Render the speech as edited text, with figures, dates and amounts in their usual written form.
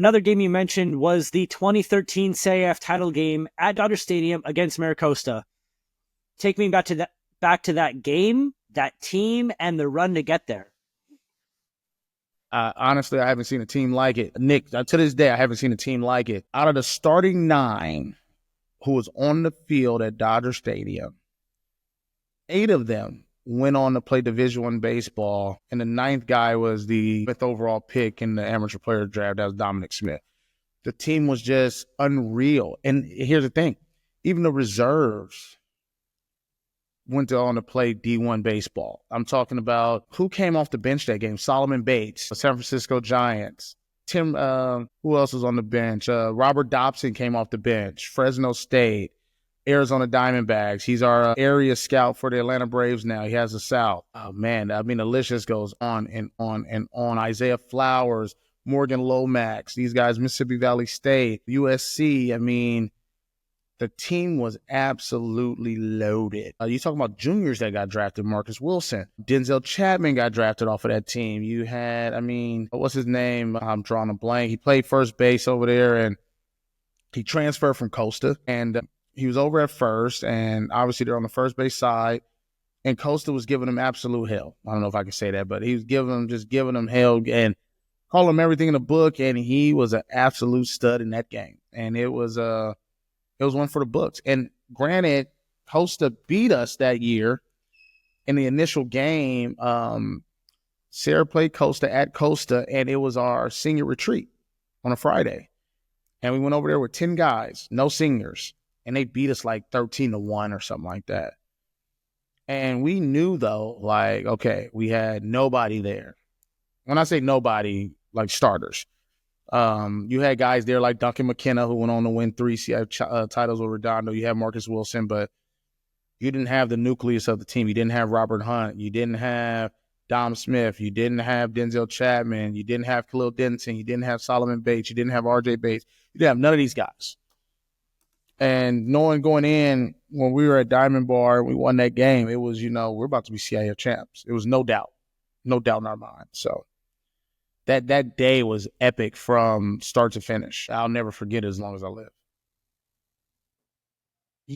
Another game you mentioned was the 2013 CIF title game at Dodger Stadium against Maricosta. Take me back to that game, that team, and the run to get there. Honestly, I haven't seen a team like it. Nick, to this day, I haven't seen a team like it. Out of the starting 9 who was on the field at Dodger Stadium, 8 of them went on to play Division I baseball, and the 9th guy was the 5th overall pick in the amateur player draft. That was Dominic Smith. The team was just unreal. And here's the thing. Even the reserves went on to play D1 baseball. I'm talking about who came off the bench that game. Solomon Bates, the San Francisco Giants. Who else was on the bench? Robert Dobson came off the bench. Fresno State. Arizona Diamondbacks. He's our area scout for the Atlanta Braves now. He has the South. Oh, man. I mean, the list just goes on and on and on. Isaiah Flowers, Morgan Lomax, these guys, Mississippi Valley State, USC. I mean, the team was absolutely loaded. You talking about juniors that got drafted, Marcus Wilson. Denzel Chapman got drafted off of that team. You had, what's his name? I'm drawing a blank. He played first base over there, and he transferred from Costa, and he was over at first, and obviously they're on the first base side, and Costa was giving him absolute hell. I don't know if I can say that, but he was giving them hell and calling him everything in the book, and he was an absolute stud in that game. And it was one for the books. And granted, Costa beat us that year in the initial game. Serra played Costa at Costa, and it was our senior retreat on a Friday. And we went over there with 10 guys, no seniors. And they beat us like 13-1 or something like that. And we knew, though, like, okay, we had nobody there. When I say nobody, like starters. You had guys there like Duncan McKenna, who went on to win 3 CIF titles with Redondo. You had Marcus Wilson, but you didn't have the nucleus of the team. You didn't have Robert Hunt. You didn't have Dom Smith. You didn't have Denzel Chapman. You didn't have Khalil Denson. You didn't have Solomon Bates. You didn't have RJ Bates. You didn't have none of these guys. And knowing going in, when we were at Diamond Bar, we won that game, it was, we're about to be CIF champs. It was no doubt in our mind. So that day was epic from start to finish. I'll never forget it as long as I live.